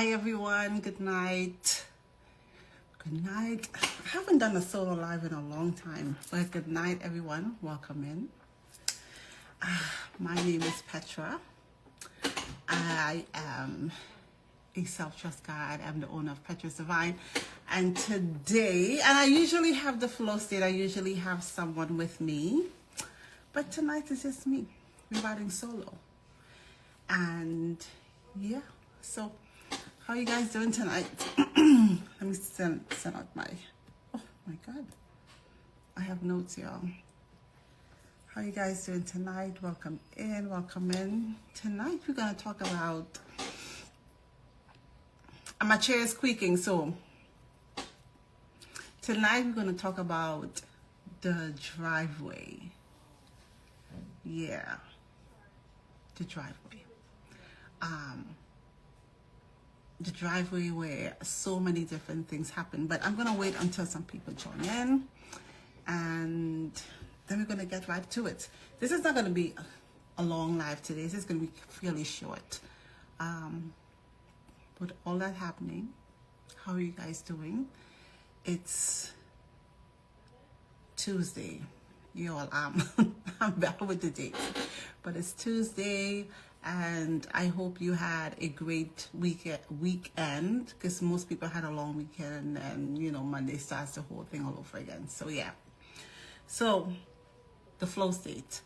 Hi everyone, good night. Good night. I haven't done a solo live in a long time, but good night everyone. Welcome in. My name is Petra. I am a self-trust guide. I'm the owner of Petra's Divine. And today, and I usually have the flow state, I usually have someone with me, but tonight is just me. We're riding solo. And yeah, so how are you guys doing tonight? Let me send out my, oh my God. I have notes, y'all. How are you guys doing tonight? Welcome in, welcome in. Tonight we're gonna talk about, and my chair is squeaking, so tonight we're gonna talk about the driveway. Yeah, the driveway. The driveway where so many different things happen, but I'm gonna wait until some people join in and then we're gonna get right to it. This is not gonna be a long live today. This is gonna be fairly short. With all that happening, how are you guys doing? It's Tuesday. You all, I'm bad with the dates, but it's Tuesday. And I hope you had a great weekend, because most people had a long weekend, and you know, Monday starts the whole thing all over again. So yeah, so the flow state,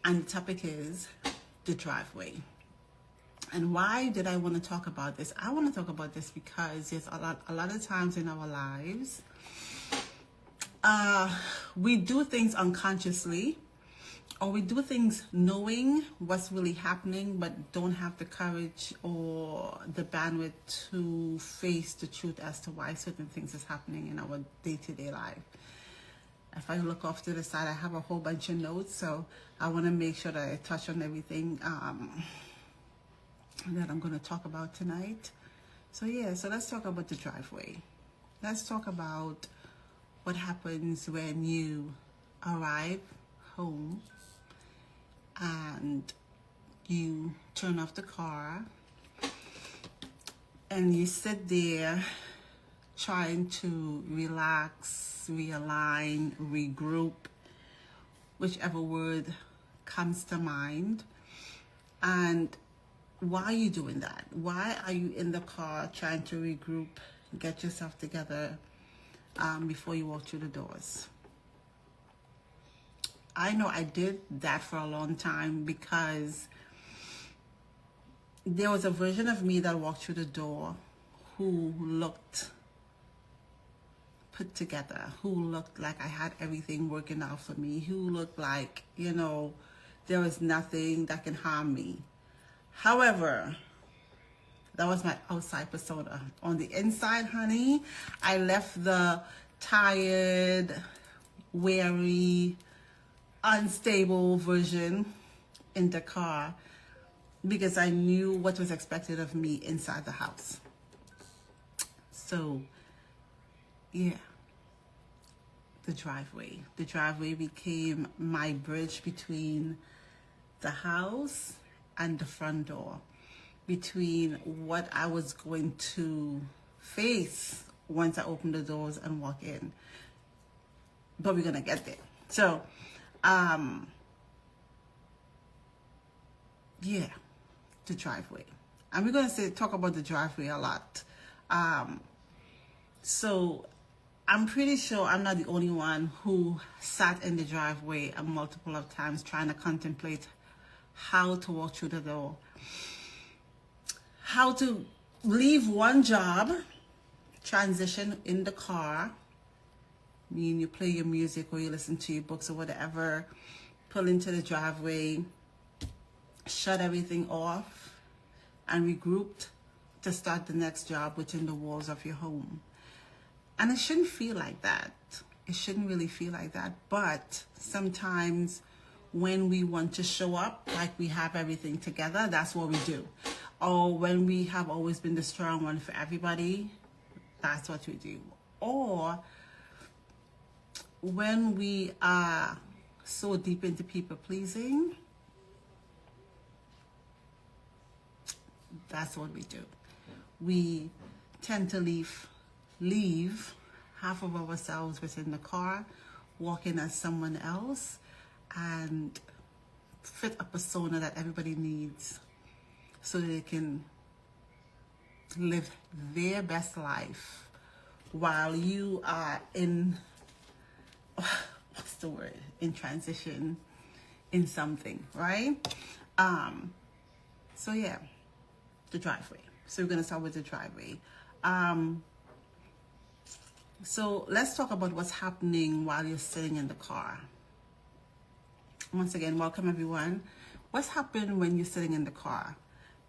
and the topic is the driveway. And why did I want to talk about this? I want to talk about this because there's a lot of times in our lives we do things unconsciously, or we do things knowing what's really happening, but don't have the courage or the bandwidth to face the truth as to why certain things is happening in our day-to-day life. If I look off to the side, I have a whole bunch of notes, so I want to make sure that I touch on everything that I'm going to talk about tonight. So yeah, so let's talk about the driveway. Let's talk about what happens when you arrive home and you turn off the car and you sit there trying to relax, realign, regroup, whichever word comes to mind. And why are you doing that? Why are you in the car trying to regroup, get yourself together before you walk through the doors? I know I did that for a long time, because there was a version of me that walked through the door who looked put together, who looked like I had everything working out for me, who looked like, you know, there was nothing that can harm me. However, that was my outside persona. On the inside, honey, I left the tired, weary, unstable version in the car, because I knew what was expected of me inside the house. So yeah, the driveway became my bridge between the house and the front door, between what I was going to face once I opened the doors and walk in. But we're gonna get there. So yeah, the driveway. And we're going to talk about the driveway a lot. So I'm pretty sure I'm not the only one who sat in the driveway a multiple of times trying to contemplate how to walk through the door, how to leave one job, transition in the car, mean you play your music or you listen to your books or whatever, pull into the driveway, shut everything off, and regrouped to start the next job within the walls of your home. And it shouldn't feel like that. It shouldn't really feel like that. But sometimes when we want to show up like we have everything together, that's what we do. Or when we have always been the strong one for everybody, that's what we do. Or when we are so deep into people pleasing, that's what we do. we tend to leave half of ourselves within the car, walking as someone else, and fit a persona that everybody needs so they can live their best life while you are in, what's the word, in transition in something, right? So yeah, the driveway. So we're gonna start with the driveway. So let's talk about what's happening while you're sitting in the car. Once again, welcome everyone. What's happening when you're sitting in the car?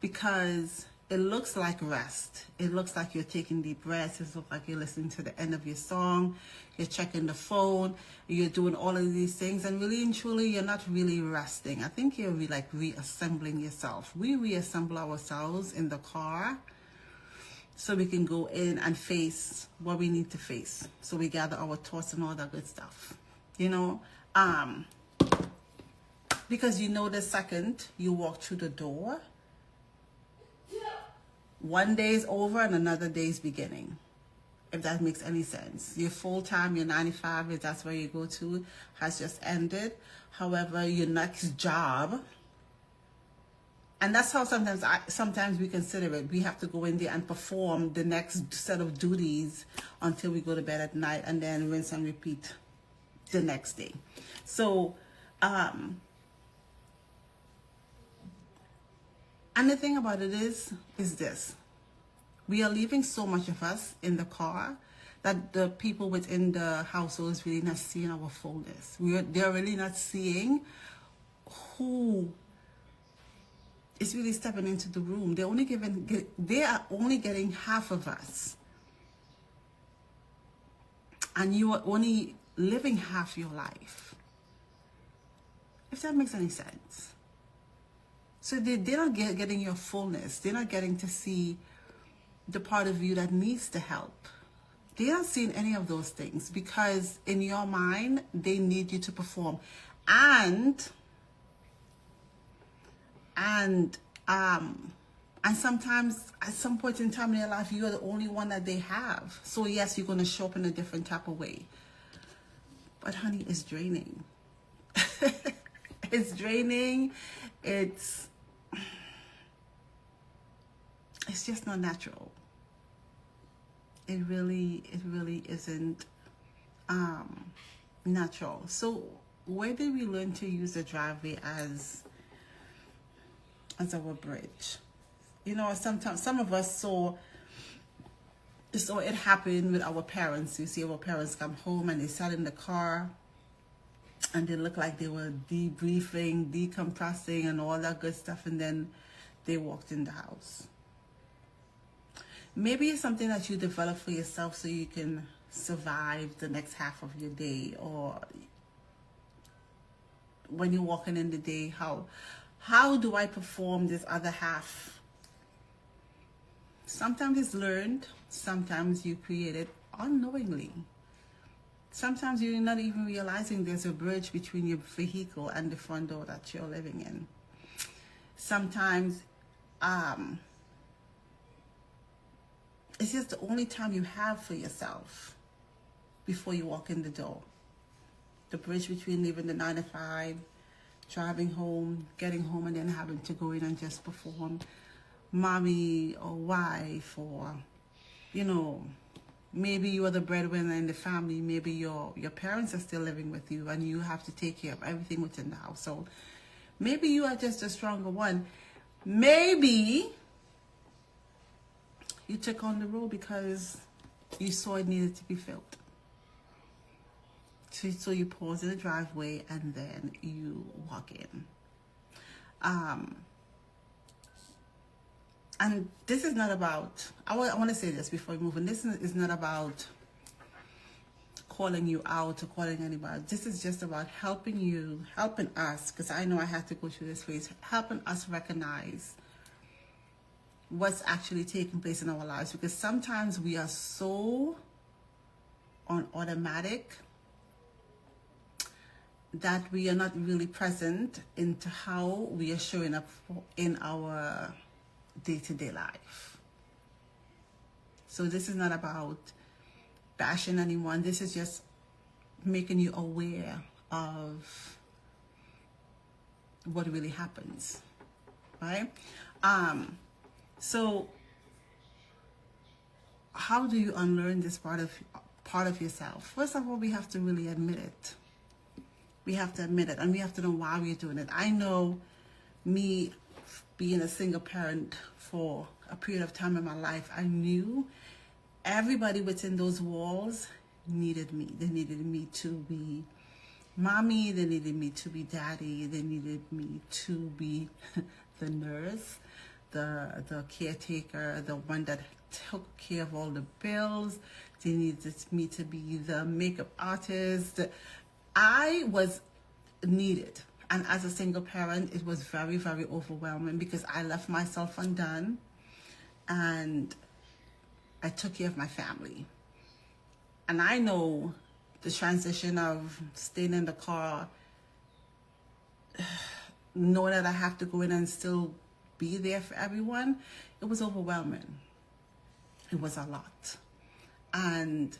Because it looks like rest. It looks like you're taking deep breaths. It looks like you're listening to the end of your song. You're checking the phone. You're doing all of these things. And really and truly, you're not really resting. I think you're like reassembling yourself. We reassemble ourselves in the car so we can go in and face what we need to face. So we gather our thoughts and all that good stuff. You know, because you know the second you walk through the door, one day is over and another day is beginning, if that makes any sense. Your full-time, your 9 to 5, if that's where you go to, has just ended. However, your next job, and that's how sometimes we consider it. We have to go in there and perform the next set of duties until we go to bed at night, and then rinse and repeat the next day. So, and the thing about it is this. We are leaving so much of us in the car that the people within the household is really not seeing our fullness. They're really not seeing who is really stepping into the room. They are only getting half of us. And you are only living half your life. If that makes any sense. So they're not getting your fullness. They're not getting to see the part of you that needs the help. They're not seeing any of those things because in your mind, they need you to perform. And sometimes at some point in time in your life, you are the only one that they have. So yes, you're going to show up in a different type of way. But honey, it's draining. It's draining. It's just not natural. It really isn't natural. So where did we learn to use the driveway as our bridge? You know, sometimes some of us saw it happen with our parents. You see our parents come home and they sat in the car and they looked like they were debriefing, decompressing and all that good stuff, and then they walked in the house. Maybe it's something that you develop for yourself so you can survive the next half of your day, or when you're walking in the day, how do I perform this other half? Sometimes it's learned, sometimes you create it unknowingly. Sometimes you're not even realizing there's a bridge between your vehicle and the front door that you're living in. Sometimes it's just the only time you have for yourself before you walk in the door. The bridge between leaving the 9 to 5, driving home, getting home, and then having to go in and just perform mommy or wife, or, you know, maybe you are the breadwinner in the family. Maybe your parents are still living with you and you have to take care of everything within the household. Maybe you are just a stronger one. Maybe you took on the role because you saw it needed to be filled. So you pause in the driveway and then you walk in. And this is not about, I want to say this before we move on. This is not about calling you out or calling anybody. This is just about helping us, because I know I had to go through this phase, helping us recognize what's actually taking place in our lives. Because sometimes we are so on automatic that we are not really present into how we are showing up in our day-to-day life. So this is not about bashing anyone. This is just making you aware of what really happens, right? So how do you unlearn this part of yourself? First of all, we have to really admit it. We have to admit it, and we have to know why we're doing it. I know, me being a single parent for a period of time in my life, I knew everybody within those walls needed me. They needed me to be mommy, they needed me to be daddy, they needed me to be the nurse, the caretaker, the one that took care of all the bills. They needed me to be the makeup artist. I was needed. And as a single parent, it was very, very overwhelming because I left myself undone and I took care of my family. And I know the transition of staying in the car, knowing that I have to go in and still be there for everyone, it was overwhelming. It was a lot. And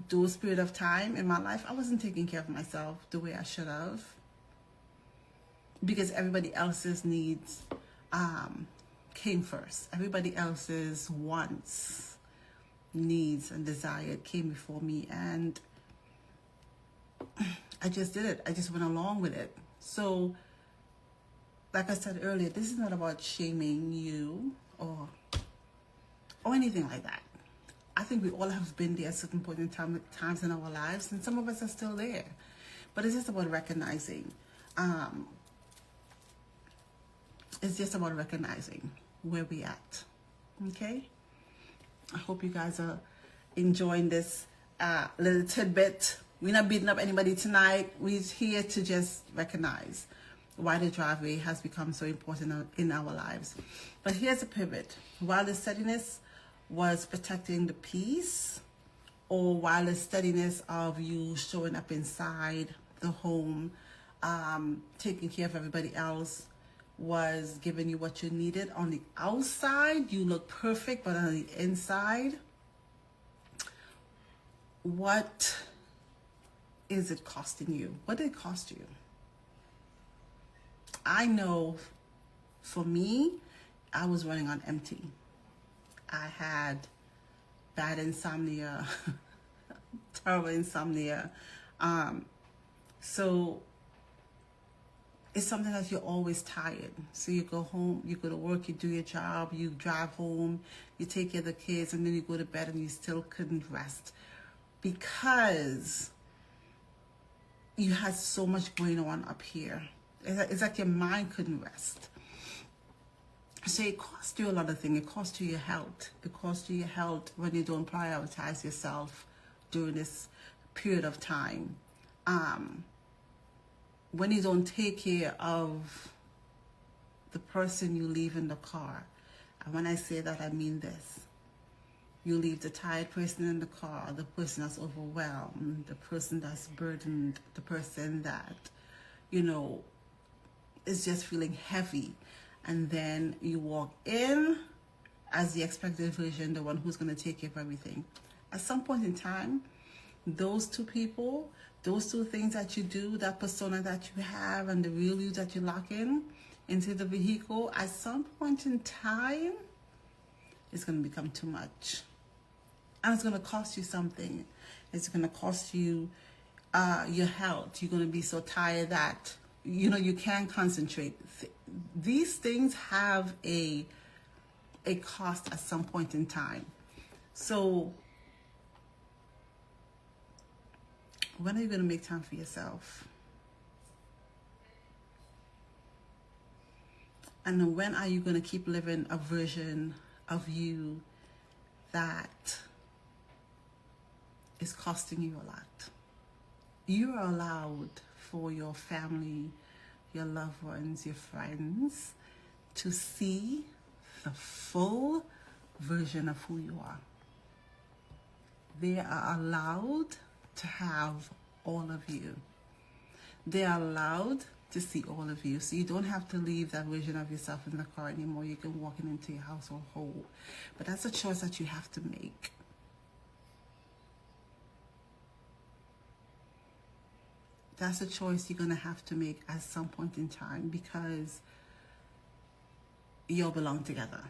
those period of time in my life, I wasn't taking care of myself the way I should have, because everybody else's needs came first. Everybody else's wants, needs, and desire came before me, and I just did it. I just went along with it. So, like I said earlier, this is not about shaming you or anything like that. I think we all have been there at certain point in times in our lives, and some of us are still there. But it's just about recognizing. It's just about recognizing where we at. Okay? I hope you guys are enjoying this little tidbit. We're not beating up anybody tonight. We're here to just recognize why the driveway has become so important in our lives. But here's a pivot. While the steadiness was protecting the peace, or while the steadiness of you showing up inside the home, taking care of everybody else, was giving you what you needed. On the outside, you look perfect, but on the inside, what is it costing you? What did it cost you? I know for me, I was running on empty. I had bad insomnia, terrible insomnia. So it's something that you're always tired. So you go home, you go to work, you do your job, you drive home, you take care of the kids, and then you go to bed and you still couldn't rest because you had so much going on up here. It's like your mind couldn't rest. So it costs you a lot of things. It costs you your health. It costs you your health when you don't prioritize yourself during this period of time. When you don't take care of the person you leave in the car. And when I say that, I mean this. You leave the tired person in the car, the person that's overwhelmed, the person that's burdened, the person that, is just feeling heavy. And then you walk in as the expected version, the one who's going to take care of everything. At some point in time, those two people, those two things that you do, that persona that you have and the real you that you lock in into the vehicle, at some point in time, it's going to become too much. And it's going to cost you something. It's going to cost you your health. You're going to be so tired that, you can't concentrate. These things have a cost at some point in time. So when are you going to make time for yourself? And when are you going to keep living a version of you that is costing you a lot? You are allowed for your family, your loved ones, your friends to see the full version of who you are. They are allowed to have all of you. They are allowed to see all of you. So you don't have to leave that version of yourself in the car anymore. You can walk into your household whole. But that's a choice that you have to make. That's a choice you're going to have to make at some point in time, because you all belong together.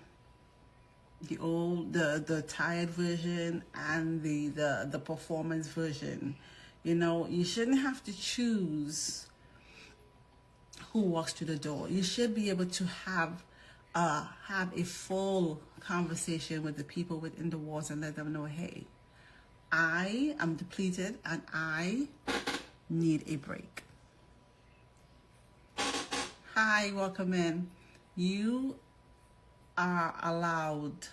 The tired version and the performance version. You know, you shouldn't have to choose who walks through the door. You should be able to have a full conversation with the people within the walls and let them know, hey, I am depleted and I need a break. Hi, welcome in. You are allowed.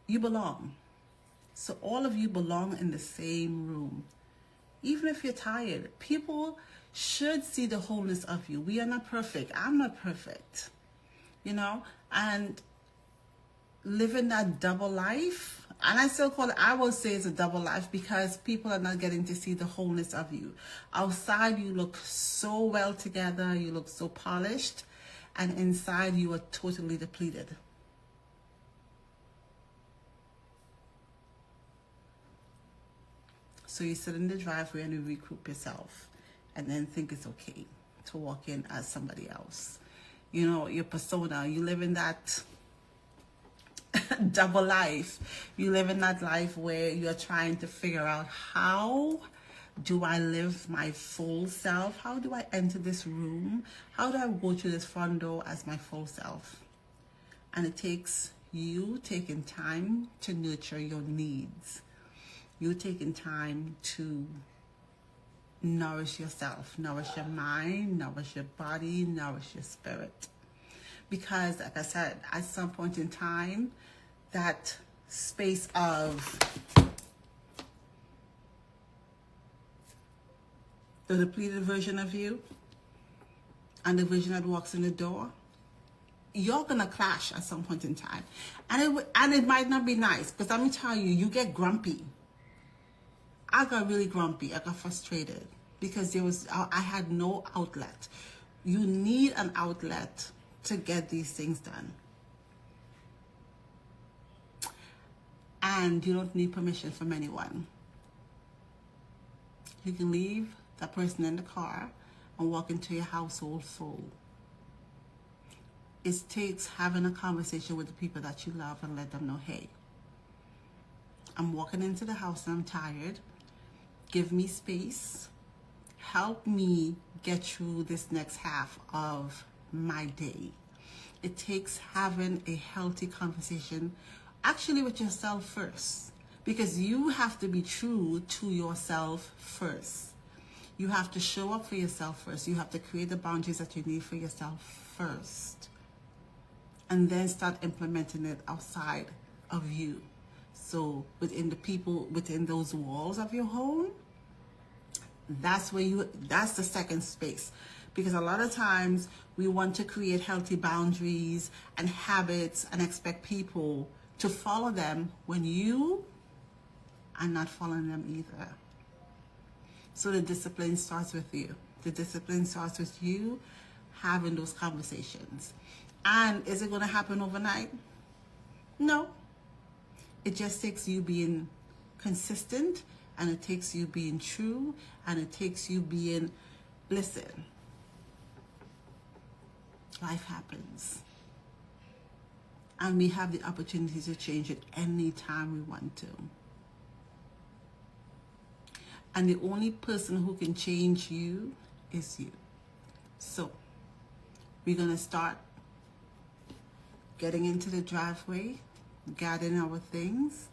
You belong. So all of you belong in the same room. Even if you're tired, people should see the wholeness of you. We are not perfect. I'm not perfect. You know, and living that double life, and I still call it, I will say it's a double life, because people are not getting to see the wholeness of you. Outside, you look so well together, you look so polished, and inside, you are totally depleted. So you sit in the driveway and you regroup yourself, and then think it's okay to walk in as somebody else. You know, your persona, you live in that double life. You live in that life where you're trying to figure out, how do I live my full self? How do I enter this room? How do I go through this front door as my full self? And it takes you taking time to nurture your needs. You taking time to nourish yourself, nourish your mind, nourish your body, nourish your spirit. Because, like I said, at some point in time, that space of the depleted version of you and the version that walks in the door, you're gonna clash at some point in time, and it might not be nice. Because let me tell you, you get grumpy. I got really grumpy. I got frustrated because I had no outlet. You need an outlet to get these things done. And you don't need permission from anyone. You can leave that person in the car and walk into your household full. It takes having a conversation with the people that you love and let them know, hey, I'm walking into the house and I'm tired. Give me space. Help me get through this next half of my day. It takes having a healthy conversation, actually with yourself first, because you have to be true to yourself first. You have to show up for yourself first. You have to create the boundaries that you need for yourself first, and then start implementing it outside of you. So within the people, within those walls of your home, that's the second space. Because a lot of times we want to create healthy boundaries and habits and expect people to follow them when you are not following them either. So the discipline starts with you. The discipline starts with you having those conversations. And is it going to happen overnight? No. It just takes you being consistent, and it takes you being true, and it takes you being, listen, life happens. And we have the opportunity to change it anytime we want to. And the only person who can change you is you. So we're going to start getting into the driveway, gathering our things,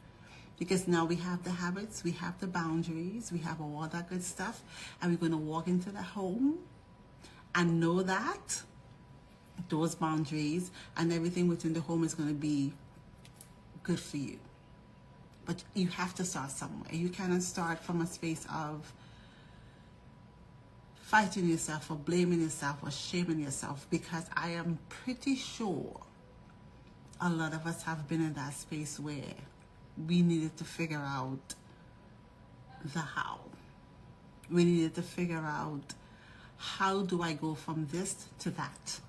because now we have the habits, we have the boundaries, we have all that good stuff, and we're going to walk into the home and know that those boundaries and everything within the home is going to be good for you. But you have to start somewhere. You cannot start from a space of fighting yourself or blaming yourself or shaming yourself, because I am pretty sure a lot of us have been in that space where we needed to figure out the how. We needed to figure out how do I go from this to that?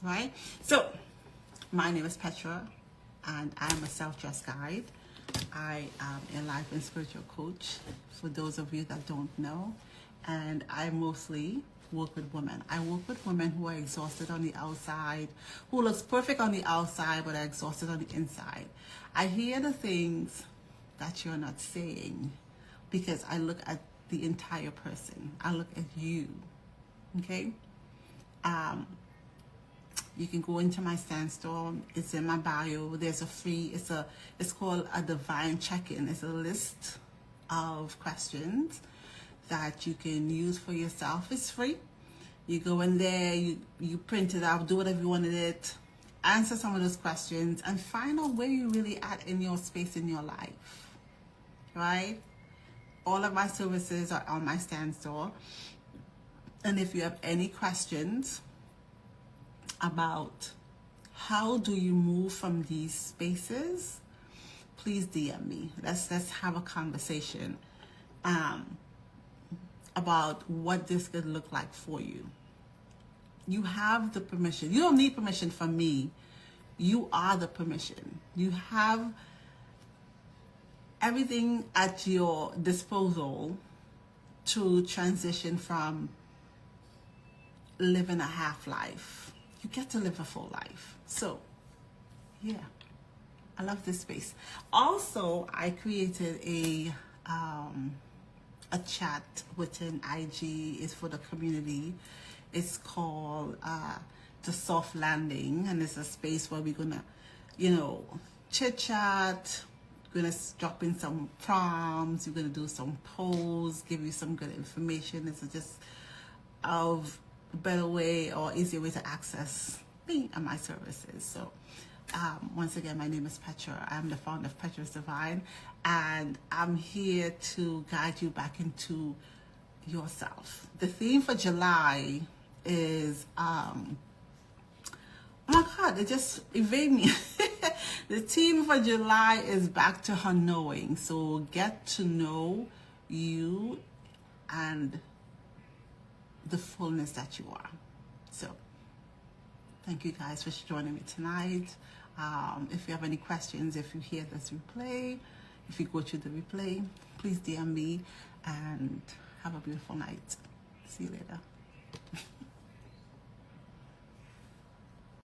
Right? So, my name is Petra, and I'm a self-trust guide. I am a life and spiritual coach, for those of you that don't know. And I mostly work with women. I work with women who are exhausted on the outside, who looks perfect on the outside, but are exhausted on the inside. I hear the things that you're not saying because I look at the entire person. I look at you, okay? You can go into my Sandstorm. It's in my bio. There's a free, it's called a divine check-in. It's a list of questions that you can use for yourself. It's free. You go in there, you print it out, do whatever you want with it, answer some of those questions, and find out where you really at in your space in your life, right? All of my services are on my Sandstorm. And if you have any questions about how do you move from these spaces, please DM me. Let's have a conversation about what this could look like for you. You have the permission. You don't need permission from me. You are the permission. You have everything at your disposal to transition from living a half life. You get to live a full life. So, yeah, I love this space. Also, I created a chat within IG. Is for the community. It's called the Soft Landing, and it's a space where we're gonna, chit chat. We're gonna drop in some prompts. We're gonna do some polls, give you some good information. It's just of a better way or easier way to access me and my services. So once again, my name is Petra. I'm the founder of Petra's Divine, and I'm here to guide you back into yourself. The theme for July is oh my God, it just evaded me. The theme for July is back to her knowing. So get to know you and the fullness that you are. So thank you guys for joining me tonight. If you have any questions, if you hear this replay, if you go to the replay, please DM me, and have a beautiful night. See you later.